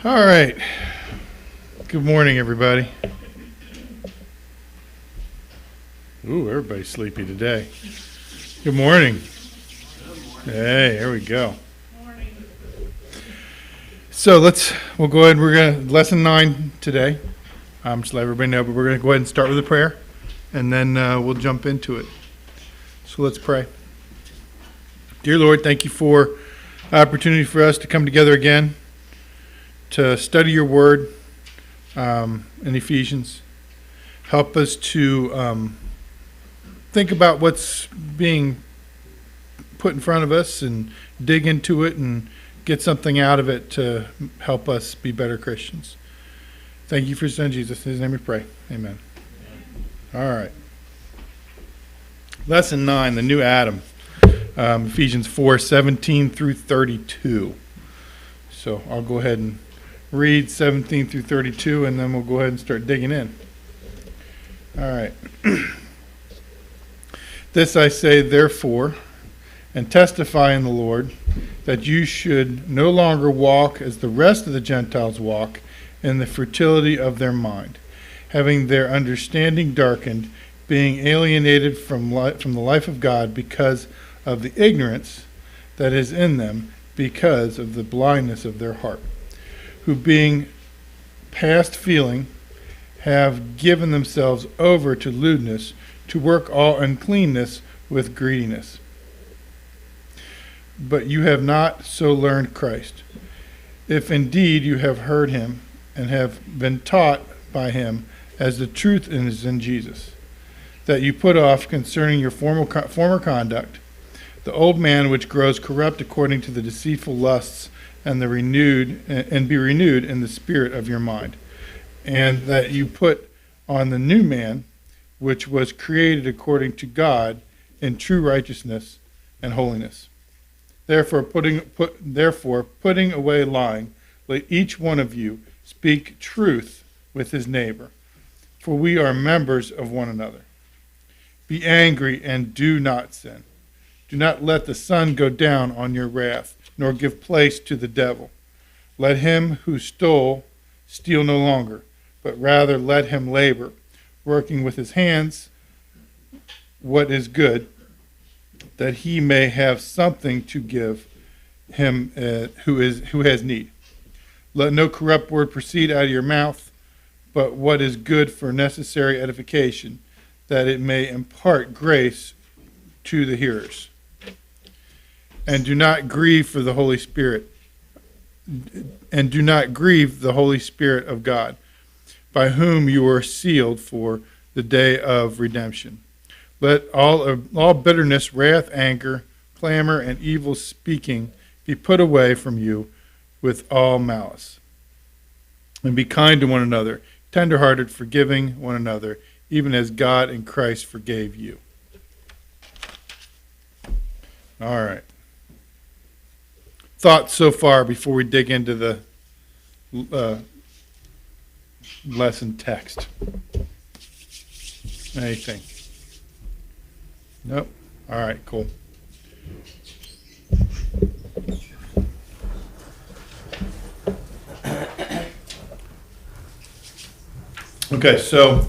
All right. Good morning, everybody. Ooh, everybody's sleepy today. Good morning. Hey, here we go. So we'll go ahead. We're going to lesson 9 today. Just let everybody know, but we're going to go ahead and start with a prayer, and then we'll jump into it. So let's pray. Dear Lord, thank you for the opportunity for us to come together again to study your word in Ephesians. Help us to think about what's being put in front of us and dig into it and get something out of it to help us be better Christians. Thank you for your son Jesus. In his name we pray. Amen. All right. Lesson 9, the new Adam. Ephesians 4:17 through 32. So I'll go ahead and read 17 through 32, and then we'll go ahead and start digging in. All right. This I say, therefore, and testify in the Lord, that you should no longer walk as the rest of the Gentiles walk, in the futility of their mind, having their understanding darkened, being alienated from the life of God because of the ignorance that is in them, because of the blindness of their heart, who being past feeling have given themselves over to lewdness, to work all uncleanness with greediness. But you have not so learned Christ, if indeed you have heard him and have been taught by him as the truth is in Jesus, that you put off concerning your former conduct the old man which grows corrupt according to the deceitful lusts, and be renewed in the spirit of your mind, and that you put on the new man, which was created according to God in true righteousness and holiness. Therefore, putting away lying, let each one of you speak truth with his neighbor, for we are members of one another. Be angry and do not sin. Do not let the sun go down on your wrath, nor give place to the devil. Let him who stole steal no longer, but rather let him labor, working with his hands what is good, that he may have something to give him who has need. Let no corrupt word proceed out of your mouth, but what is good for necessary edification, that it may impart grace to the hearers. And do not grieve the Holy Spirit of God, by whom you are sealed for the day of redemption. Let all bitterness, wrath, anger, clamor, and evil speaking be put away from you with all malice. And be kind to one another, tenderhearted, forgiving one another, even as God in Christ forgave you. All right. Thoughts so far before we dig into the lesson text? Anything? Nope. All right, cool. Okay, so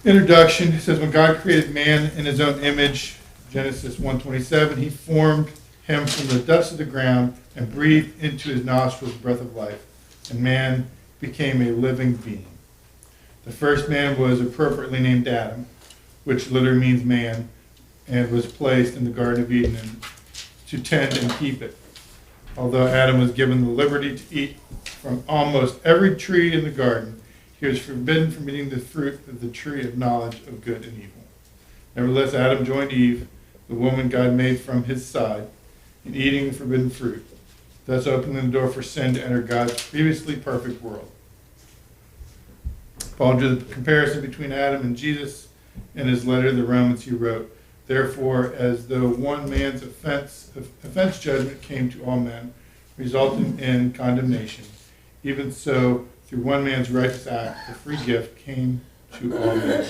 introduction. It says, when God created man in his own image, Genesis 1:27, he formed him from the dust of the ground and breathed into his nostrils the breath of life, and man became a living being. The first man was appropriately named Adam, which literally means man, and was placed in the Garden of Eden to tend and keep it. Although Adam was given the liberty to eat from almost every tree in the garden, he was forbidden from eating the fruit of the tree of knowledge of good and evil. Nevertheless, Adam joined Eve, the woman God made from his side, in eating the forbidden fruit, thus opening the door for sin to enter God's previously perfect world. Paul drew the comparison between Adam and Jesus in his letter to the Romans. He wrote, therefore, as though one man's offense judgment came to all men, resulting in condemnation, even so, through one man's righteous act, the free gift came to all men,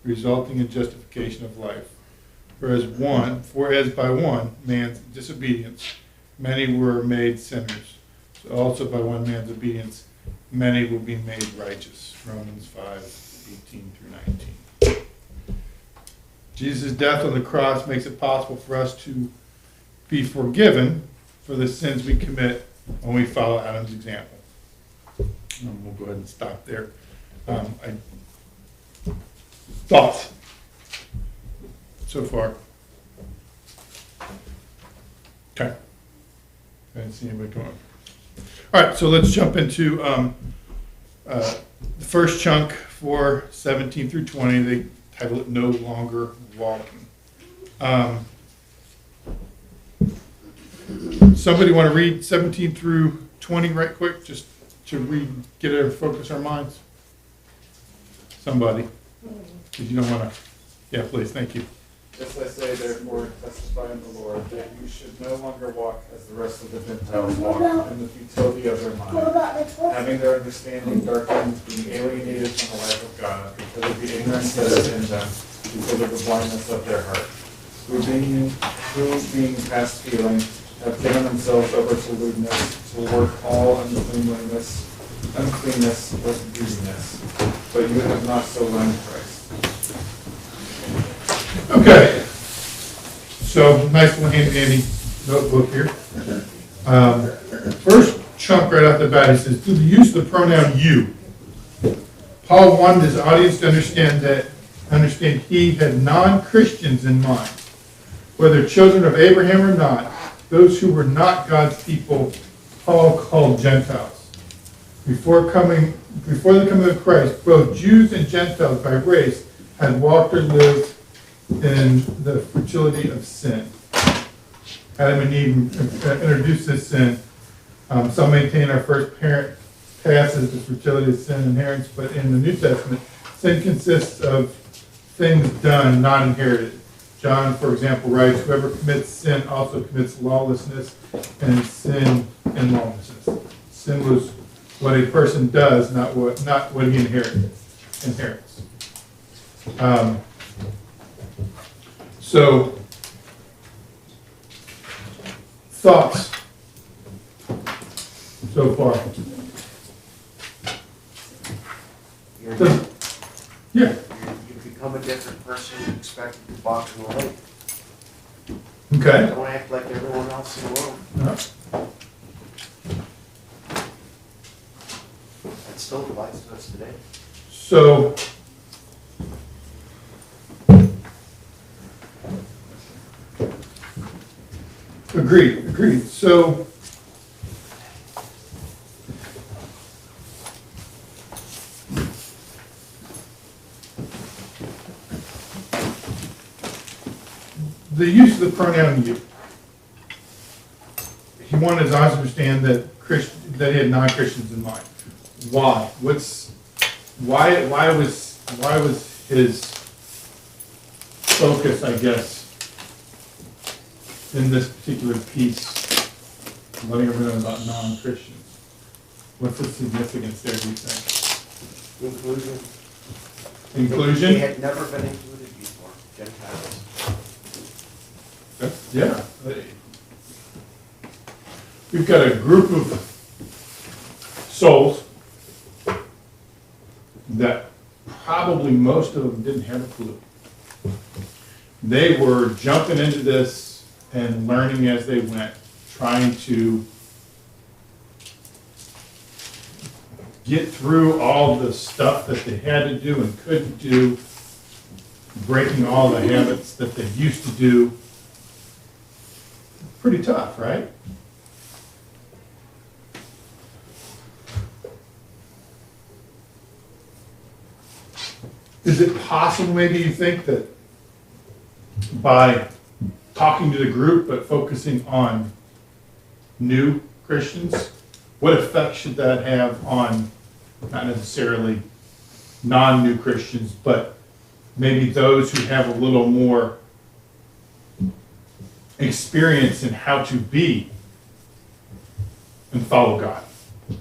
resulting in justification of life. For as by one man's disobedience many were made sinners, also by one man's obedience, many will be made righteous. Romans 5:18-19. Jesus' death on the cross makes it possible for us to be forgiven for the sins we commit when we follow Adam's example. We'll go ahead and stop there. Thoughts so far? Okay. I didn't see anybody going. All right, so let's jump into the first chunk for 17 through 20. They title it No Longer Walking. Somebody want to read 17 through 20 right quick, just to get our focus our minds? Somebody, because you don't want to. Yeah, please, thank you. This I say, therefore, testify in the Lord, that you should no longer walk as the rest of the Gentiles walk, in the futility of their mind, having their understanding darkened, being alienated from the life of God, because of the ignorance that is in them, because of the blindness of their heart, who being past feeling, have given themselves over to lewdness, to work all uncleanness with greediness. But you have not so learned Christ. Okay, so nice little handy notebook here. First chunk right off the bat, he says, through the use of the pronoun you, Paul wanted his audience to understand he had non-Christians in mind, whether children of Abraham or not. Those who were not God's people, Paul called Gentiles. Before the coming of Christ, both Jews and Gentiles by race had walked or lived in the futility of sin. Adam and Eve introduced this sin. Some maintain our first parent passes the futility of sin inheritance, but in the New Testament, sin consists of things done, not inherited. John, for example, writes, whoever commits sin also commits lawlessness, and sin and lawlessness. Sin was what a person does, not what he inherits. So, thoughts so far? Yeah. You become a different person, you expect to walk in the light. Okay. Don't act like everyone else in the world. No. That still applies to us today. So, agreed. So, the use of the pronoun you. He wanted his audience to understand that he had non-Christians in mind. Why? Why was his focus, I guess, in this particular piece, letting everyone know about non-Christians? What's the significance there, do you think? Inclusion. Inclusion? They had never been included before, Gentiles. Yeah. We've got a group of souls that probably most of them didn't have a clue. They were jumping into this and learning as they went, trying to get through all the stuff that they had to do and couldn't do, breaking all the habits that they used to do. Pretty tough, right? Is it possible, maybe you think, that by talking to the group but focusing on new Christians, what effect should that have on not necessarily non-new Christians, but maybe those who have a little more experience in how to be and follow God? I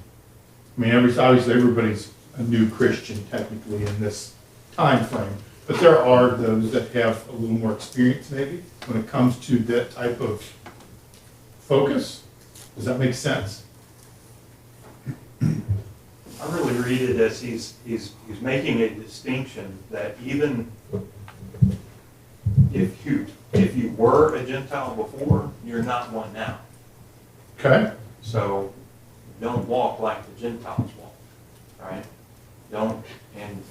mean, obviously everybody's a new Christian technically in this time frame, but there are those that have a little more experience maybe when it comes to that type of focus. Does that make sense? I really read it as he's making a distinction that even if you were a Gentile before, you're not one now. Okay. So don't walk like the Gentiles walk, right? Don't, and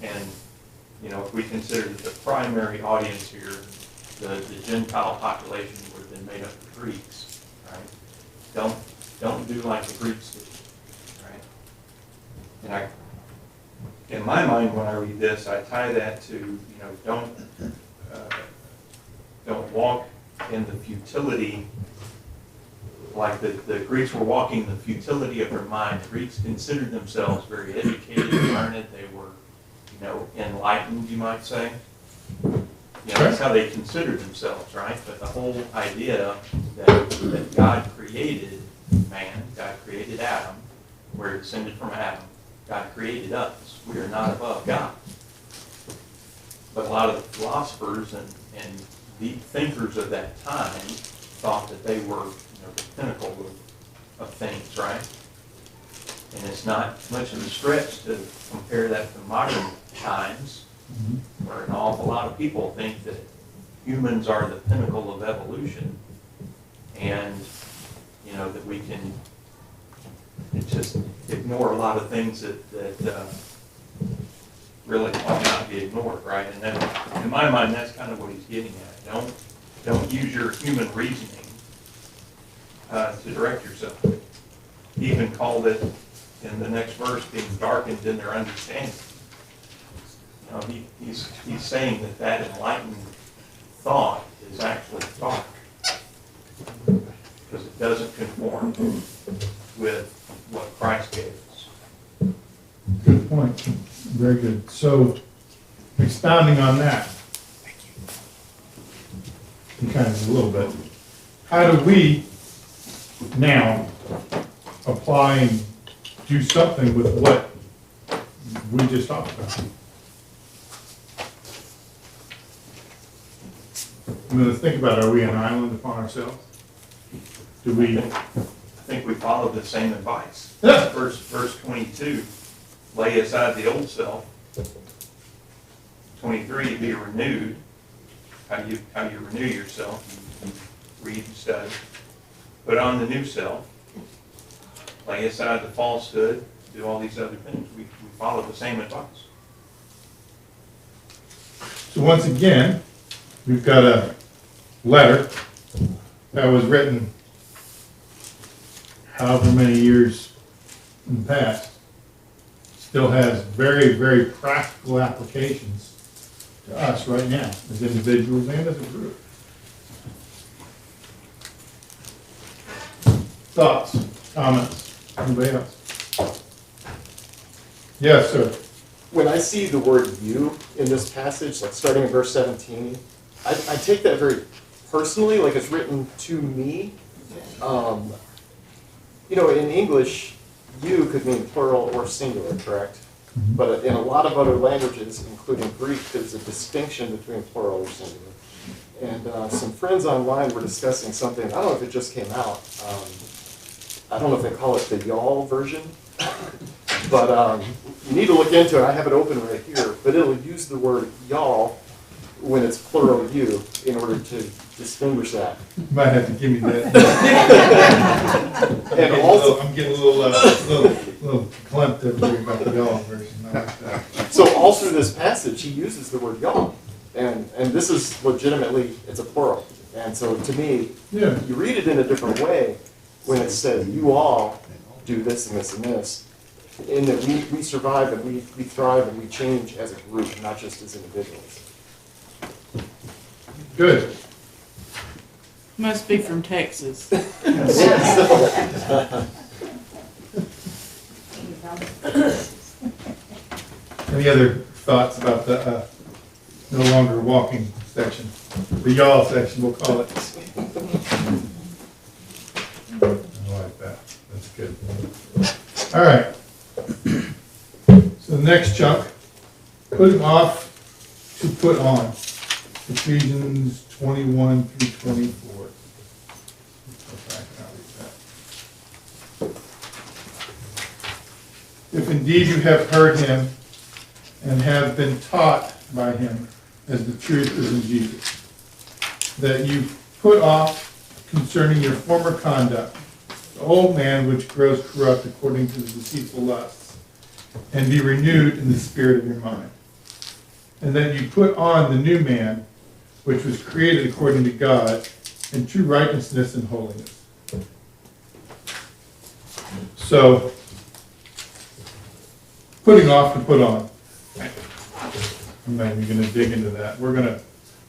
if we consider that the primary audience here, the Gentile population would have been made up of Greeks, right? Don't do like the Greeks did, right? And in my mind, when I read this, I tie that to, don't walk in the futility, like the Greeks were walking the futility of their mind. The Greeks considered themselves very educated, learned. They were, enlightened, you might say. That's how they considered themselves, right? But the whole idea that God created man, God created Adam, we're descended from Adam. God created us. We are not above God. But a lot of the philosophers and deep thinkers of that time thought that they were the pinnacle of things, right? And it's not much of a stretch to compare that to modern times, where an awful lot of people think that humans are the pinnacle of evolution, and that we can just ignore a lot of things that really ought not be ignored, right? And then, in my mind, that's kind of what he's getting at. Don't use your human reasoning to direct yourself. He even called it in the next verse being darkened in their understanding. He's saying that enlightened thought is actually dark because it doesn't conform with what Christ gave us. Good point. Very good. So, expounding on that, kind of a little bit, how do we now apply and do something with what we just talked about? I mean, let's think about it. Are we an island upon ourselves? Do we? I think we follow the same advice. Yeah. Verse 22, lay aside the old self. 23, be renewed. How do you renew yourself? You read and study. Put on the new self. Lay aside the falsehood. Do all these other things. We follow the same advice. So once again, we've got a letter that was written however many years in the past. Still has very, very practical applications to us right now as individuals and as a group. Thoughts, comments, anybody else? Yes, sir. When I see the word you in this passage, like starting in verse 17, I take that very personally, like it's written to me. In English, you could mean plural or singular, correct? But in a lot of other languages, including Greek, there's a distinction between plural or singular. And some friends online were discussing something, I don't know if it just came out. I don't know if they call it the y'all version. But you need to look into it. I have it open right here. But it'll use the word y'all when it's plural you in order to distinguish that. You might have to give me that. And also, I'm getting a little glimpse every week about the y'all version. I like that. so all through this passage, he uses the word y'all. And this is legitimately, it's a plural. And so to me, Yeah. you read it in a different way when it says you all do this and this and this. In that we survive and we thrive and we change as a group, not just as individuals. Good. Must be from Texas. Any other thoughts about the no longer walking section? The y'all section, we'll call it. I like that. That's good. All right. So the next chunk, putting off to put on. Ephesians 21 through 24. Go back and I'll read that. if indeed you have heard him and have been taught by him, as the truth is in Jesus, that you put off concerning your former conduct the old man which grows corrupt according to the deceitful lusts, and be renewed in the spirit of your mind. And that you put on the new man, which was created according to God, in true righteousness and holiness. So, putting off to put on. I'm not even going to dig into that. We're going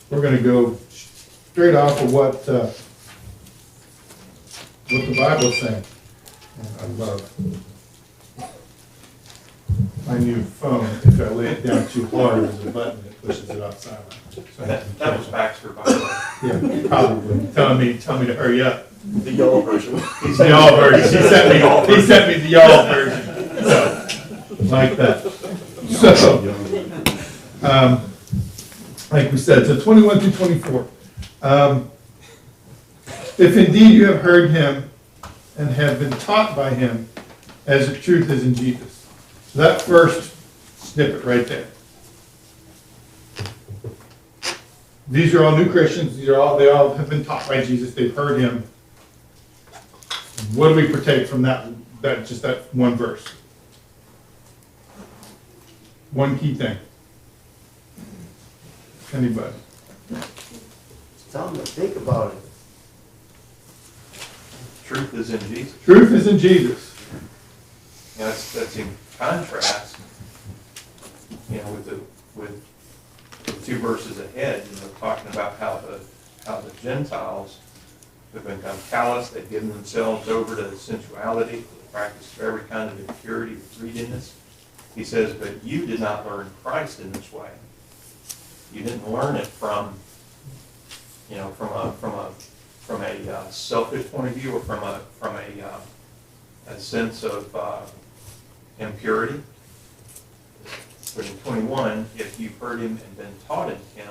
to go straight off of what the Bible's saying. And I love my new phone. If I lay it down too hard, there's a button that pushes it off silent. So I have to be That was careful. Baxter, by the way. Yeah, probably. Tell me to hurry up. The yellow version. He's the y'all version. He sent me the y'all version. So, like that. So, like we said, so 21 through 24. If indeed you have heard him and have been taught by him, as the truth is in Jesus. So that first snippet right there. These are all new Christians. They all have been taught by Jesus. They've heard him. What do we partake from that one verse? One key thing. Anybody? Tell them to think about it. Truth is in Jesus. Truth is in Jesus. You know, that's in contrast, you know, with the two verses ahead, you know, talking about how the Gentiles have become callous, they've given themselves over to sensuality, to the practice of every kind of impurity, greediness. He says, but you did not learn Christ in this way. You didn't learn it from, you know, from a selfish point of view, or from a sense of impurity. But in 21, if you've heard him and been taught in him,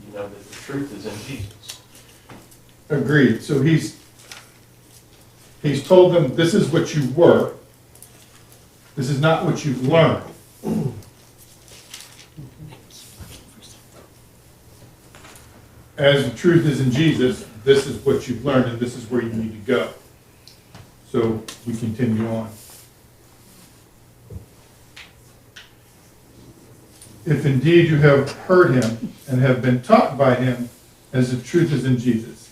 you know that the truth is in Jesus. Agreed. So he's told them, this is what you were. This is not what you've learned. As the truth is in Jesus, this is what you've learned, and this is where you need to go. So we continue on. If indeed you have heard him and have been taught by him, as the truth is in Jesus,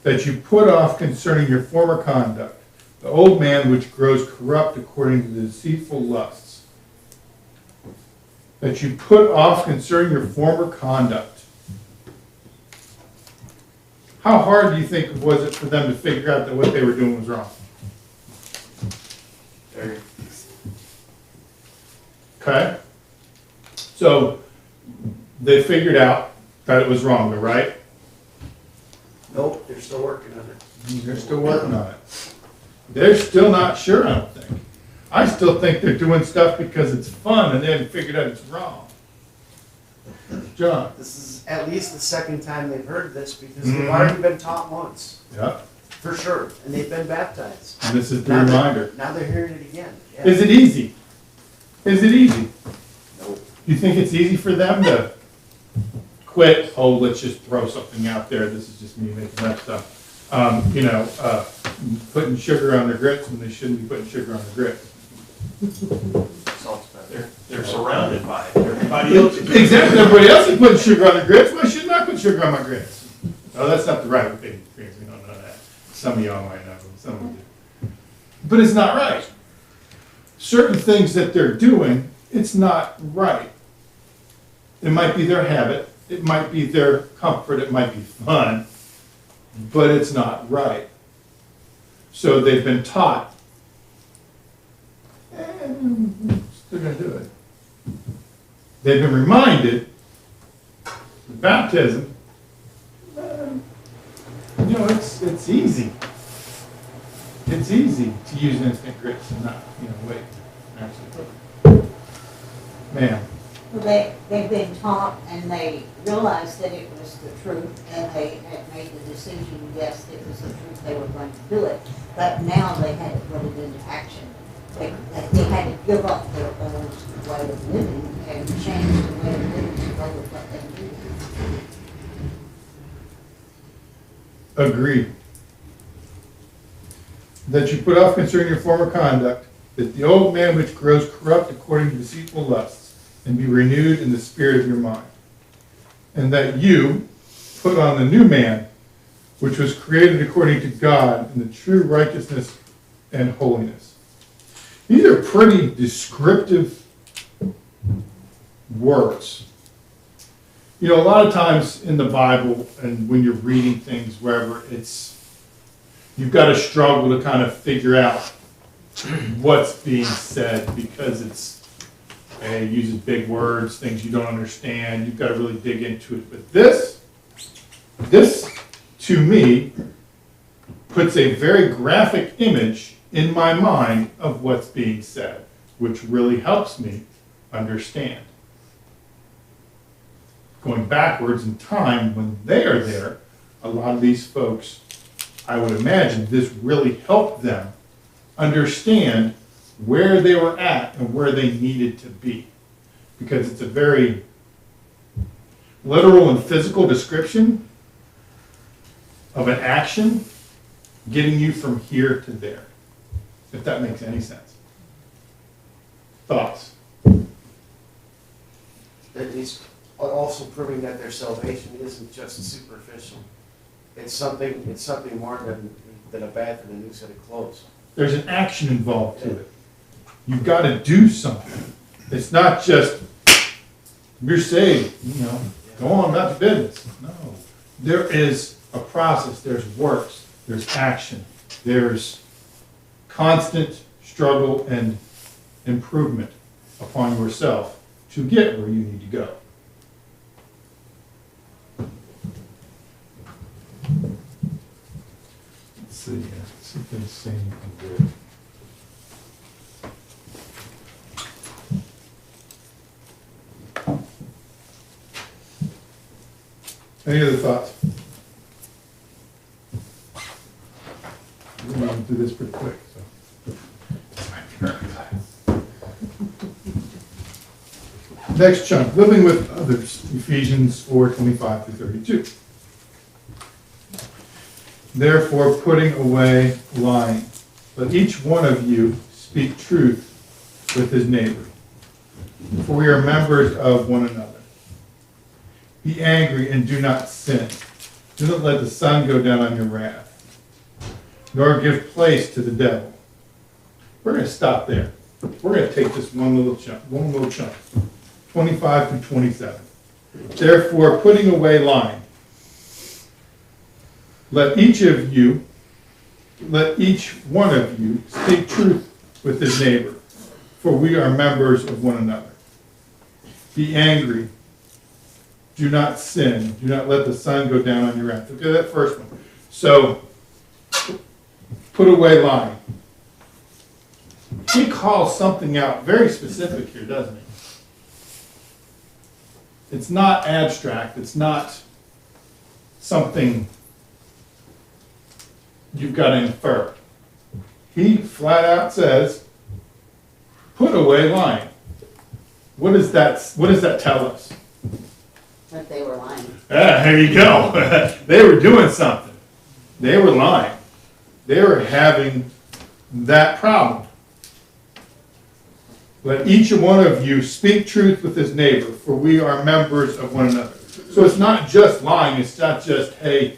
that you put off concerning your former conduct the old man which grows corrupt according to the deceitful lusts. That you put off concerning your former conduct. How hard do you think was it for them to figure out that what they were doing was wrong? Okay? So, they figured out that it was wrong, though, right? Nope, they're still working on it. They're still working on it. They're still not sure, I don't think. I still think they're doing stuff because it's fun and they haven't figured out it's wrong. John? This is at least the second time they've heard this, because they've already been taught once, Yeah. for sure, and they've been baptized. And this is the Now they're- reminder. Now they're hearing it again. Yeah. Is it easy? Is it easy? Nope. You think it's easy for them to quit? Oh, let's just throw something out there. This is just me making up stuff. Putting sugar on their grits when they shouldn't be putting sugar on their grits. Salt's better. They're surrounded by it. Everybody else is doing it. Exactly. Everybody else is putting sugar on their grits. Why shouldn't I put sugar on my grits? Oh, that's not the right thing. We don't know that. Some of y'all might know. Some of you do. But it's not right. Certain things that they're doing, it's not right. It might be their habit. It might be their comfort. It might be fun. But it's not right. So they've been taught. And they're going to do it. They've been reminded that baptism, it's easy. It's easy to use instant grits and not, wait. Actually, ma'am. Well, they've been taught and they realized that it was the truth and they had made the decision, yes, it was the truth, they were going to do it. But now they had to put it into action. they had to give up their old way of living and change the way of living to go with what they needed. Agreed. That you put off concerning your former conduct, that the old man which grows corrupt according to deceitful lusts, and be renewed in the spirit of your mind. And that you put on the new man, which was created according to God in the true righteousness and holiness. These are pretty descriptive words. You know, a lot of times in the Bible and when you're reading things wherever, you've got to struggle to kind of figure out what's being said because it uses big words, things you don't understand. You've got to really dig into it. But this to me puts a very graphic image in my mind of what's being said, which really helps me understand. Going backwards in time, when they are there, a lot of these folks, I would imagine this really helped them understand where they were at and where they needed to be. Because it's a very literal and physical description of an action getting you from here to there, if that makes any sense. Thoughts? That he's also proving that their salvation isn't just superficial. It's something more than a bath and a new set of clothes. There's an action involved to it. You've got to do something. It's not just, you're saved, go on about your business. No. There is a process. There's works. There's action. There's constant struggle and improvement upon yourself to get where you need to go. Let's see here. See if they say anything good. Any other thoughts? We're moving through this pretty quick, so. Next chunk, living with others, Ephesians 4:25-32. Therefore, putting away lying, let each one of you speak truth with his neighbor, for we are members of one another. Be angry and do not sin. Do not let the sun go down on your wrath, nor give place to the devil. We're going to stop there. We're going to take this one little chunk, 25-27. Therefore, putting away lying, let each one of you speak truth with his neighbor, for we are members of one another. Be angry. Do not sin. Do not let the sun go down on your wrath. Look at that first one. So, put away lying. He calls something out very specific here, doesn't he? It's not abstract. It's not something you've got to infer. He flat out says, put away lying. What does that tell us? That they were lying. Ah, there you go. They were doing something. They were lying. They were having that problem. Let each one of you speak truth with his neighbor, for we are members of one another. So it's not just lying. It's not just, hey,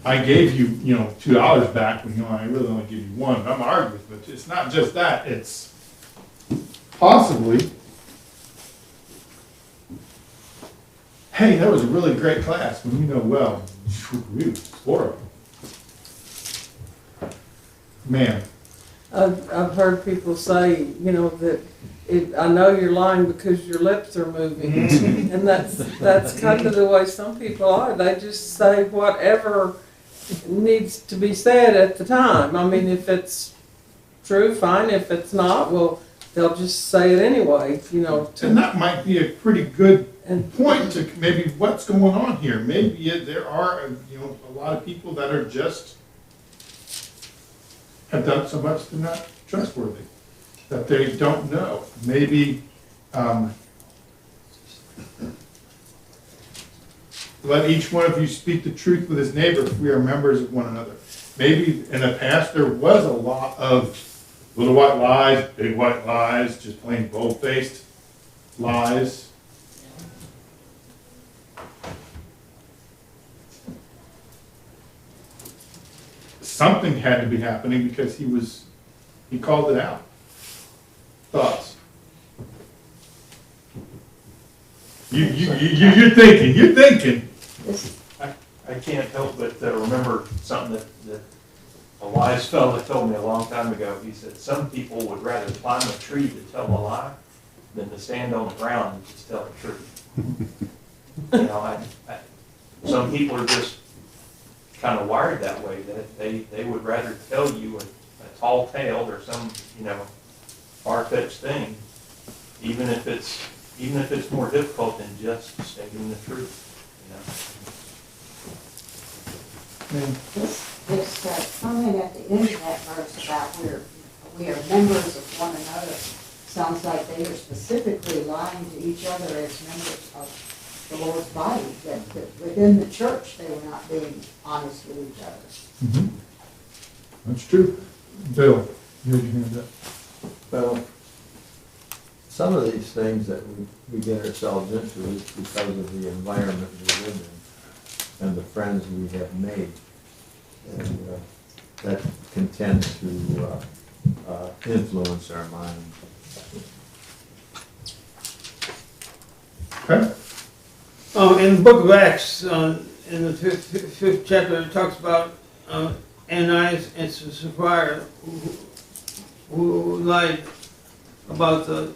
I gave you, $2 back when I really only give you $1. I'm arguing, but it's not just that. It's possibly, hey, that was a really great class. When well, it was horrible. Man. I've heard people say, that I know you're lying because your lips are moving. And that's kind of the way some people are. They just say whatever needs to be said at the time. I mean, if it's true, fine. If it's not, well, they'll just say it anyway, And that might be a pretty good point to maybe what's going on here. Maybe there are, a lot of people that are just have done so much they're not trustworthy, that they don't know. Maybe let each one of you speak the truth with his neighbor if we are members of one another. Maybe in the past there was a lot of little white lies, big white lies, just plain bold-faced lies. Something had to be happening because he called it out. Thoughts? You're thinking. This, I can't help but remember something that a wise fellow told me a long time ago. He said, some people would rather climb a tree to tell a lie than to stand on the ground and just tell the truth. You know, some people are just kind of wired that way, that they would rather tell you a tall tale or some, you know, far-fetched thing, even if it's more difficult than just stating the truth, you know. this comment at the end of that verse about we are members of one another, sounds like they are specifically lying to each other as members of the Lord's body, that within the church, they were not being honest with each other. Mm-hmm. That's true. Bill, you had your hand up. Well, some of these things that we get ourselves into is because of the environment we live in and the friends we have made. And that can tend to influence our mind. Okay. In the book of Acts, in the fifth chapter, it talks about Ananias and Sapphira who lied about the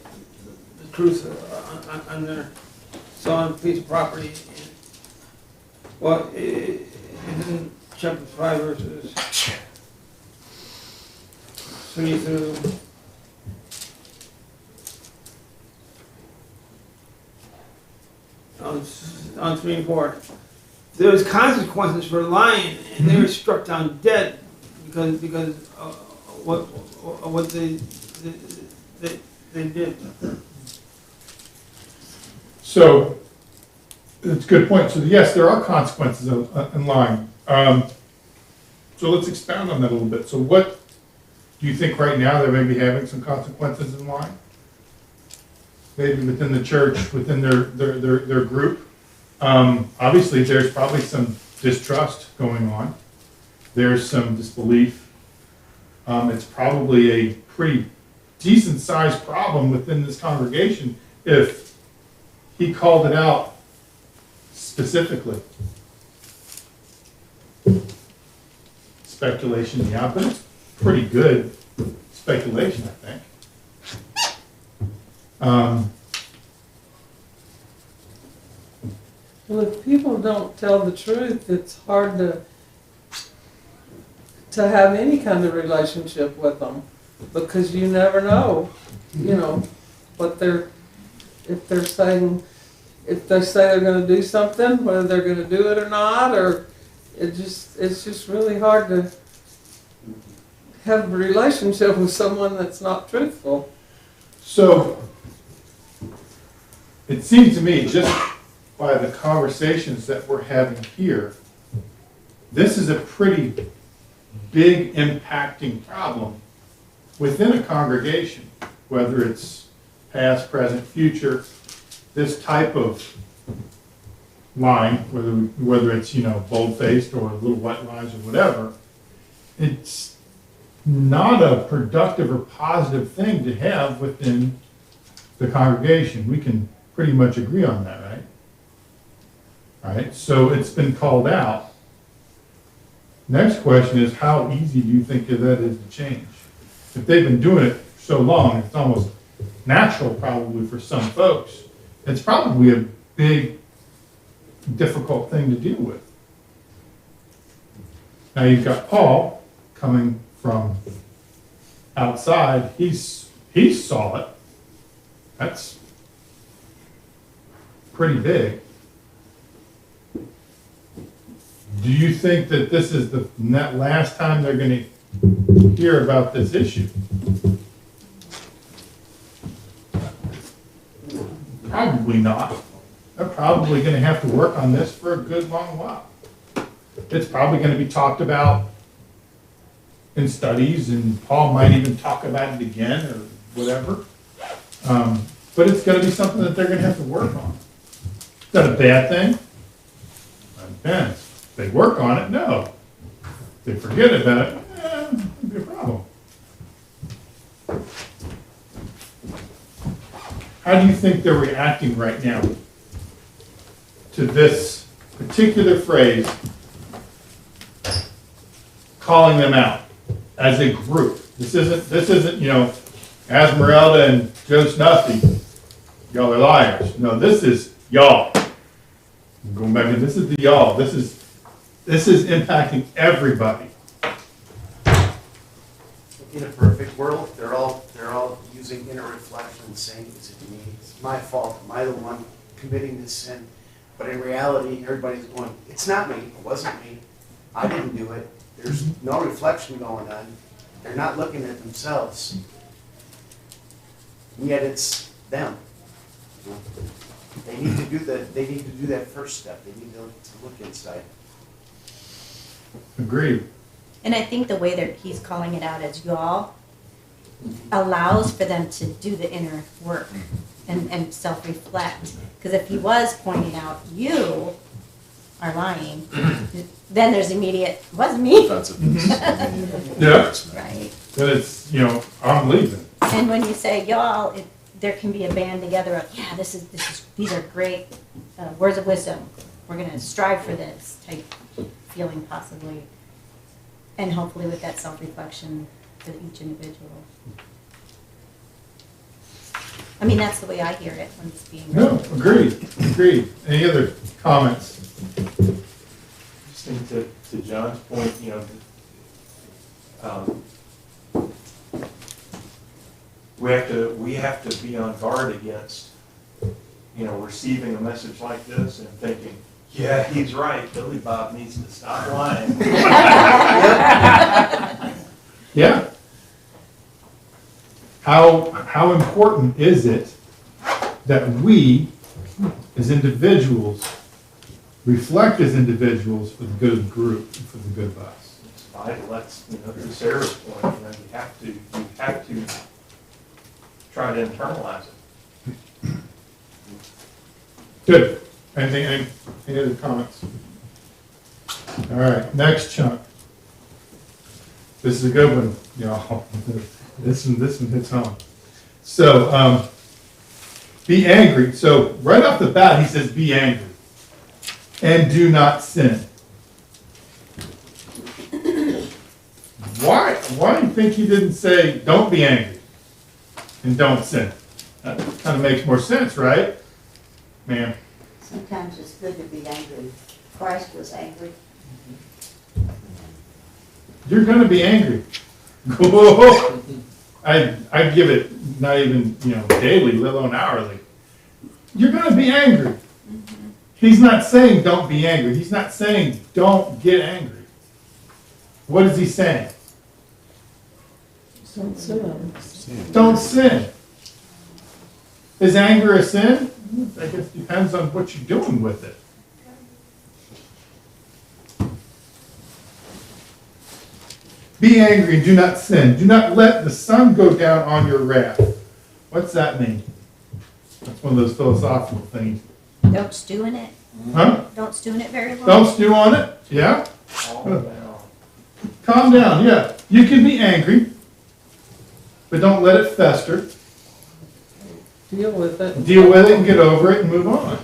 truth on their selling a piece of property. Well, in chapter 5, verses 3 through on 3 and 4. There was consequences for lying, and they were struck down dead because what they did. So, it's a good point. So yes, there are consequences in lying. So let's expound on that a little bit. So what do you think right now they may be having some consequences in lying? Maybe within the church, within their group. Obviously, there's probably some distrust going on. There's some disbelief. It's probably a pretty decent-sized problem within this congregation if he called it out specifically. Speculation, yeah, but it's pretty good speculation, I think. Well, if people don't tell the truth, it's hard to have any kind of relationship with them, because you never know, you know, what if they say they're gonna do something, whether they're gonna do it or not, or it's just really hard to have a relationship with someone that's not truthful. So, it seems to me, just by the conversations that we're having here, this is a pretty big impacting problem within a congregation, whether it's past, present, future. This type of lying, whether it's, you know, bold-faced or little white lies or whatever, it's not a productive or positive thing to have within the congregation. We can pretty much agree on that, right? All right, so it's been called out. Next question is, how easy do you think that is to change? If they've been doing it so long, it's almost natural probably for some folks. It's probably a big, difficult thing to deal with. Now you've got Paul coming from outside. He saw it. That's pretty big. Do you think that this is the last time they're going to hear about this issue? Probably not. They're probably gonna have to work on this for a good long while. It's probably gonna be talked about in studies, and Paul might even talk about it again or whatever. But it's gonna be something that they're gonna have to work on. Is that a bad thing? It depends. If they work on it, no. If they forget about it, it'd be a problem. How do you think they're reacting right now to this particular phrase, calling them out as a group? This isn't, Esmeralda and Joe Snuffy, y'all are liars. No, this is y'all. I'm going back to this is the y'all. This is impacting everybody. In a perfect world, they're all using inner reflection and saying, is it me? It's my fault. Am I the one committing this sin? But in reality, everybody's going, it's not me. It wasn't me. I didn't do it. There's no reflection going on. They're not looking at themselves. And yet it's them. They need to do that first step. They need to look inside. Agreed. And I think the way that he's calling it out as y'all allows for them to do the inner work and self-reflect. Because if he was pointing out, you are lying, then there's immediate, wasn't me. Yeah. Right. But it's, I'm leaving. And when you say y'all, there can be a band together of, yeah, these are great words of wisdom. We're going to strive for this type feeling possibly. And hopefully with that self-reflection for each individual. I mean, that's the way I hear it when it's being No, agreed. Any other comments? Just think to John's point, we have to be on guard against, receiving a message like this and thinking, yeah, he's right, Billy Bob needs to stop lying. Yeah. How important is it that we, as individuals, reflect as individuals for the good of the group and for the good of us? It's vital. That's, to Sarah's point, you have to try to internalize it. Good. Any other comments? All right, next chunk. This is a good one, y'all. This one hits home. So, be angry. So, right off the bat, he says, be angry. And do not sin. Why do you think he didn't say, don't be angry and don't sin? That kind of makes more sense, right? Ma'am. Sometimes it's good to be angry. Christ was angry. You're going to be angry. I give it not even, daily, let alone hourly. You're going to be angry. He's not saying don't be angry. He's not saying don't get angry. What is he saying? Don't sin. Don't sin. Is anger a sin? I guess it depends on what you're doing with it. Be angry and do not sin. Do not let the sun go down on your wrath. What's that mean? That's one of those philosophical things. Don't stew in it. Huh? Don't stew in it very long. Don't stew on it? Yeah? Calm down, yeah. You can be angry, but don't let it fester. Deal with it. Deal with it and get over it and move on.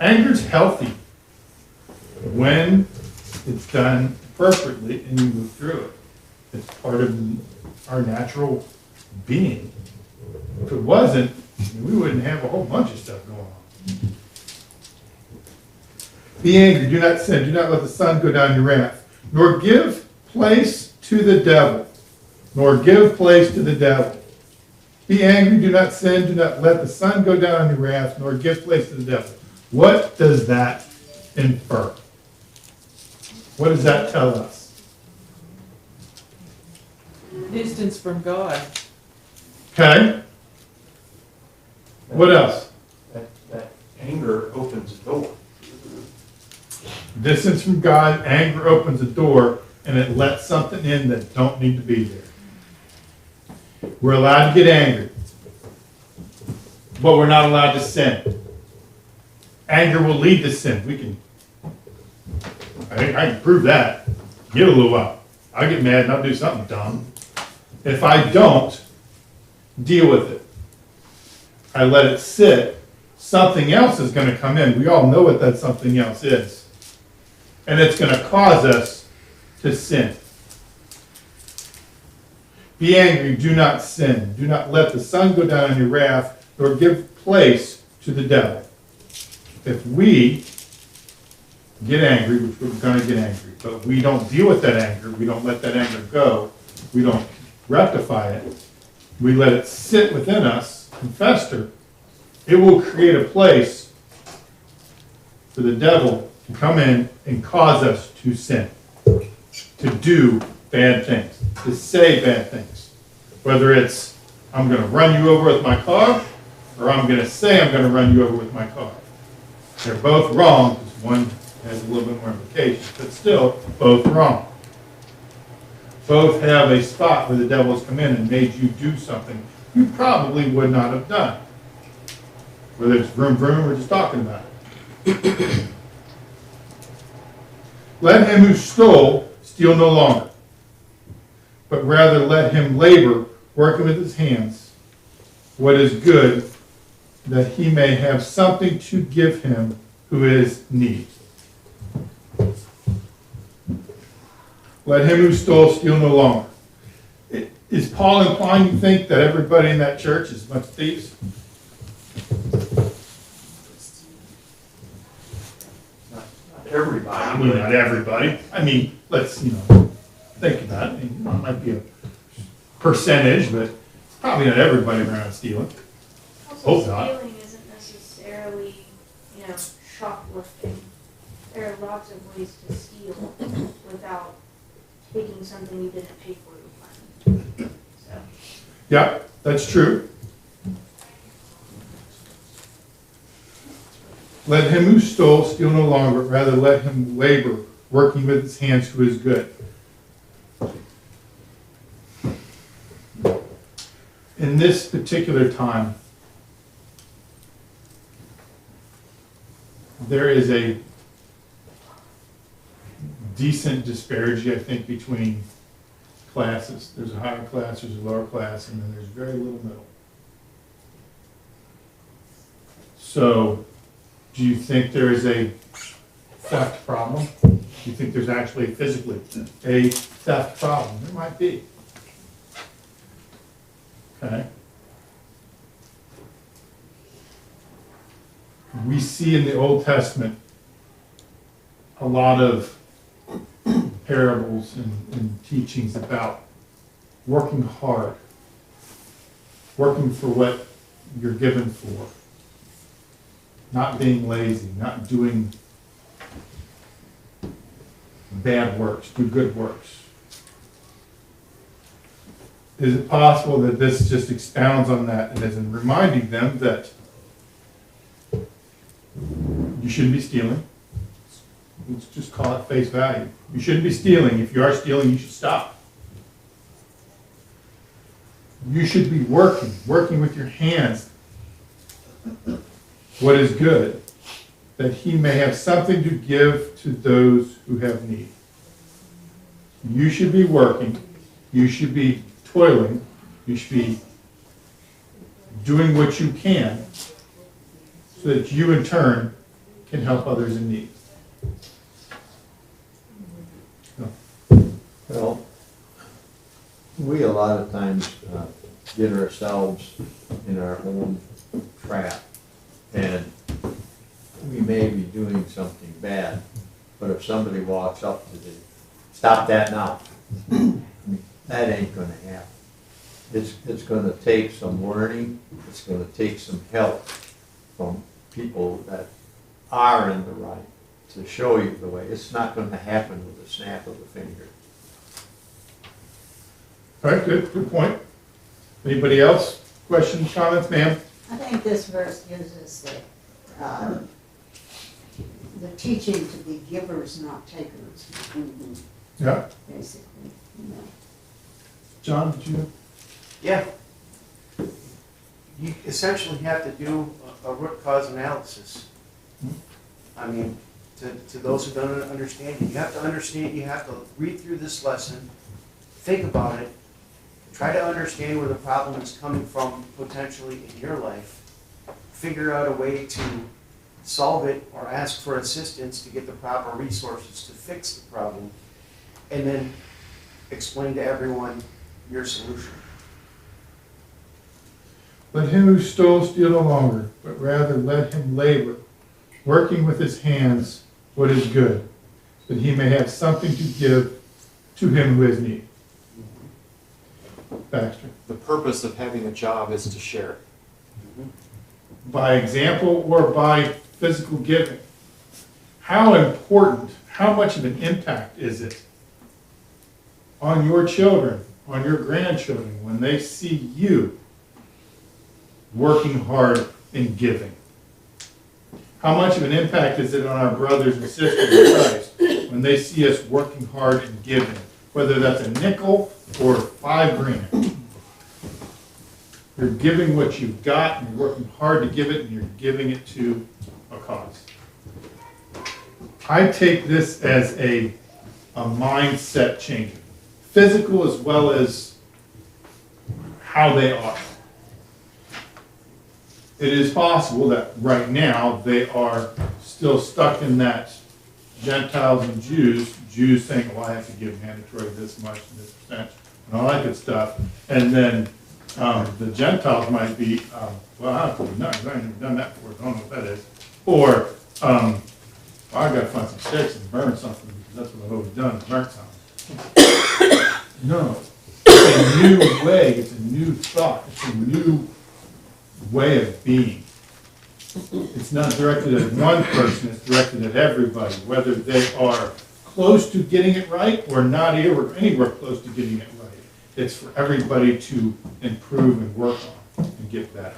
Anger's healthy when it's done appropriately and you move through it. It's part of our natural being. If it wasn't, we wouldn't have a whole bunch of stuff going on. Be angry, do not sin, do not let the sun go down your wrath, nor give place to the devil. Nor give place to the devil. Be angry, do not sin, do not let the sun go down on your wrath, nor give place to the devil. What does that infer? What does that tell us? Distance from God. Okay? What else? That anger opens a door. Distance from God, anger opens a door, and it lets something in that don't need to be there. We're allowed to get angry, but we're not allowed to sin. Anger will lead to sin. I can prove that. Get a little up. I'll get mad and I'll do something dumb. If I don't deal with it, I let it sit, something else is going to come in. We all know what that something else is. And it's going to cause us to sin. Be angry, do not sin. Do not let the sun go down on your wrath, nor give place to the devil. If we get angry, which we're going to get angry, but we don't deal with that anger, we don't let that anger go, we don't rectify it, we let it sit within us and fester, it will create a place for the devil to come in and cause us to sin, to do bad things, to say bad things. Whether it's, I'm going to run you over with my car, or I'm going to say I'm going to run you over with my car. They're both wrong, because one has a little bit more implications, but still, both wrong. Both have a spot where the devil has come in and made you do something you probably would not have done. Whether it's vroom vroom or just talking about it. Let him who stole steal no longer, but rather let him labor, working with his hands, what is good, that he may have something to give him who is in need. Let him who stole steal no longer. Is Paul implying you think that everybody in that church is a bunch of thieves? Not everybody. I mean, not everybody. I mean, let's, think about it. I mean, it might be a percentage, but it's probably not everybody around stealing. Also, Hope not. stealing isn't necessarily, shoplifting. There are lots of ways to steal without taking something you didn't pay for to find. So. Yeah, that's true. Let him who stole steal no longer, but rather let him labor, working with his hands who is good. In this particular time, there is a decent disparity, I think, between classes. There's a higher class, there's a lower class, and then there's very little middle. So, do you think there is a theft problem? Do you think there's actually physically a theft problem? There might be. Okay. We see in the Old Testament a lot of parables and teachings about working hard, working for what you're given for, not being lazy, not doing bad works, do good works. Is it possible that this just expounds on that and is in reminding them that you shouldn't be stealing? Let's just call it face value. You shouldn't be stealing. If you are stealing, you should stop. You should be working with your hands what is good, that he may have something to give to those who have need. You should be working. You should be toiling. You should be doing what you can so that you in turn can help others in need. Well, we a lot of times get ourselves in our own trap, and we may be doing something bad, but if somebody walks up to the, stop that now, I mean, that ain't gonna happen. It's gonna take some learning, it's gonna take some help from people that are in the right to show you the way. It's not gonna happen with a snap of a finger. All right, good point. Anybody else? Questions, comments, ma'am? I think this verse gives us the teaching to be givers, not takers, Yeah. basically, you know. John, did you? Yeah. You essentially have to do a root cause analysis. I mean, to those who don't understand it, you have to understand, you have to read through this lesson, think about it, try to understand where the problem is coming from potentially in your life, figure out a way to solve it or ask for assistance to get the proper resources to fix the problem, and then explain to everyone your solution. Let him who stole steal no longer, but rather let him labor, working with his hands what is good, that he may have something to give to him who has need. Baxter. The purpose of having a job is to share. By example or by physical giving. How important, how much of an impact is it on your children, on your grandchildren, when they see you working hard and giving? How much of an impact is it on our brothers and sisters in Christ when they see us working hard and giving, whether that's a nickel or $5,000? You're giving what you've got, and you're working hard to give it, and you're giving it to a cause. I take this as a mindset changer, physical as well as how they are. It is possible that right now they are still stuck in that Gentiles and Jews saying, well, I have to give mandatory this much and this percent and all that good stuff. And then the Gentiles might be, well, I have to do nothing. I ain't never done that before. I don't know what that is. Or, well, I got to find some sticks and burn something because that's what I've always done, burn something. No. It's a new way. It's a new thought. It's a new way of being. It's not directed at one person, it's directed at everybody, whether they are close to getting it right or not anywhere close to getting it right. It's for everybody to improve and work on and get better.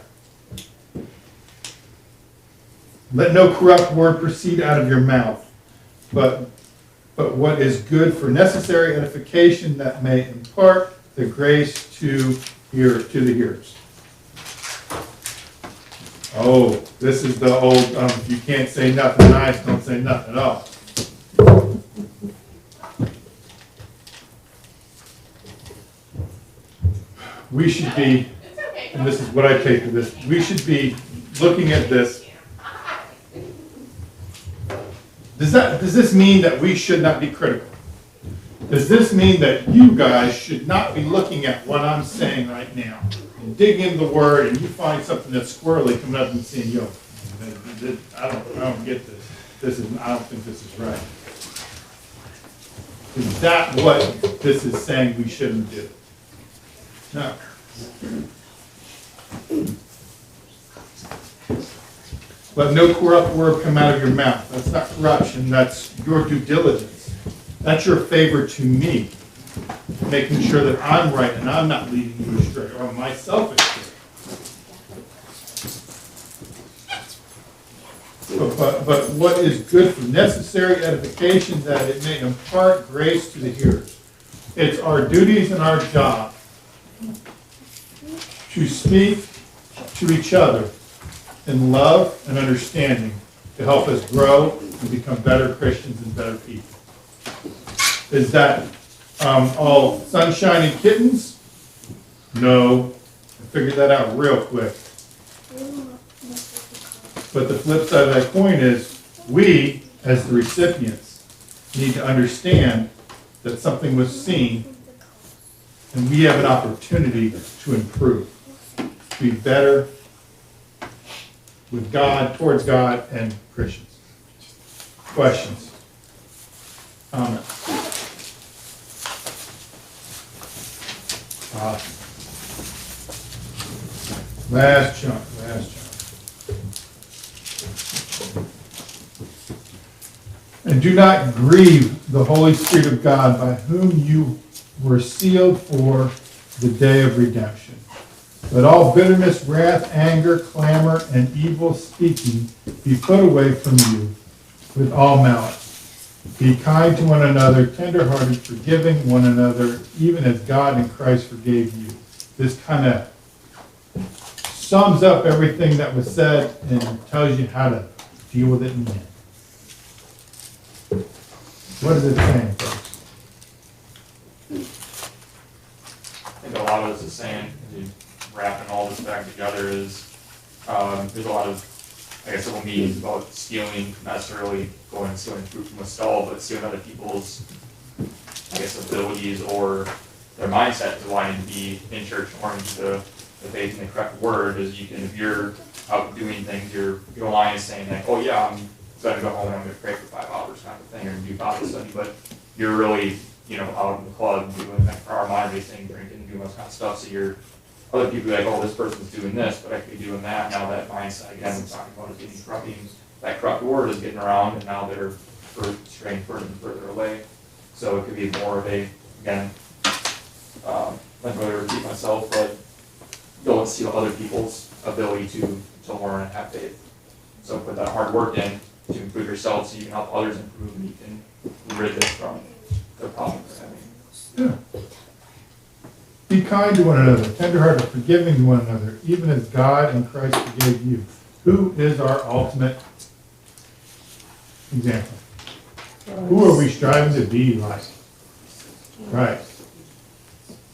Let no corrupt word proceed out of your mouth, but what is good for necessary edification, that may impart the grace to the hearers. Oh, this is the old, if you can't say nothing nice, don't say nothing at all. We should be, and this is what I take to this, we should be looking at this. Does this mean that we should not be critical? Does this mean that you guys should not be looking at what I'm saying right now and dig into the word and you find something that's squirrely coming up and saying, yo, I don't get this. I don't think this is right. Is that what this is saying we shouldn't do? No. Let no corrupt word come out of your mouth. That's not corruption. That's your due diligence. That's your favor to me, making sure that I'm right and I'm not leading you astray or myself astray. But what is good for necessary edification, that it may impart grace to the hearers. It's our duties and our job to speak to each other in love and understanding to help us grow and become better Christians and better people. Is that all sunshine and kittens? No. I figured that out real quick. But the flip side of that coin is we, as the recipients, need to understand that something was seen and we have an opportunity to improve, to be better with God, towards God, and Christians. Questions? Comments? Last chunk. And do not grieve the Holy Spirit of God, by whom you were sealed for the day of redemption. Let all bitterness, wrath, anger, clamor, and evil speaking be put away from you with all malice. Be kind to one another, tenderhearted, forgiving one another, even as God in Christ forgave you. This kind of sums up everything that was said and tells you how to deal with it in the end. What is it saying, folks? I think a lot of this is saying, wrapping all this back together is, there's a lot of, I guess, little meanings about stealing, not necessarily going and stealing fruit from a stall, but stealing other people's, I guess, abilities or their mindset to wanting to be in church, wanting to the faith and the correct word is you can, if you're out doing things, you're lying and saying like, oh yeah, I'm gonna go home and I'm gonna pray for 5 hours kind of thing, or do Bible study, but you're really, out in the club doing like our mind racing, drinking, doing those kind of stuff, so you're, other people are like, oh, this person's doing this, but I could be doing that. Now that mindset, again, we're talking about is getting corrupting, that corrupt word is getting around, and now they're straying further and further away. So it could be more of a, again, let me really repeat myself, but don't steal other people's ability to learn and have faith. So put that hard work in to improve yourself so you can help others improve and you can rid this from the problems they're having. Yeah. Be kind to one another, tenderhearted, forgiving to one another, even as God in Christ forgave you. Who is our ultimate example? Who are we striving to be like? Christ.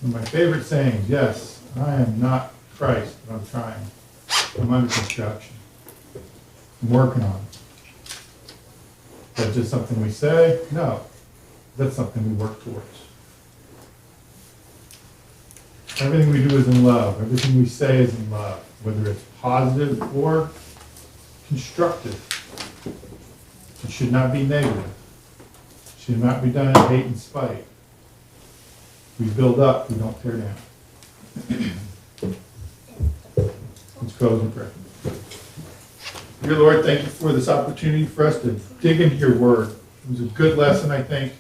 One of my favorite sayings, yes, I am not Christ, but I'm trying. I'm under construction. I'm working on it. Is that just something we say? No. That's something we work towards. Everything we do is in love. Everything we say is in love, whether it's positive or constructive. It should not be negative. It should not be done in hate and spite. We build up, we don't tear down. Let's close in prayer. Dear Lord, thank you for this opportunity for us to dig into your word. It was a good lesson, I think.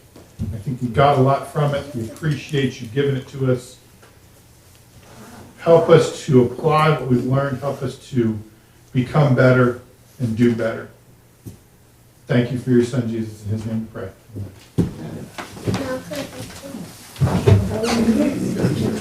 I think we got a lot from it. We appreciate you giving it to us. Help us to apply what we've learned. Help us to become better and do better. Thank you for your son, Jesus. In his name we pray. Amen.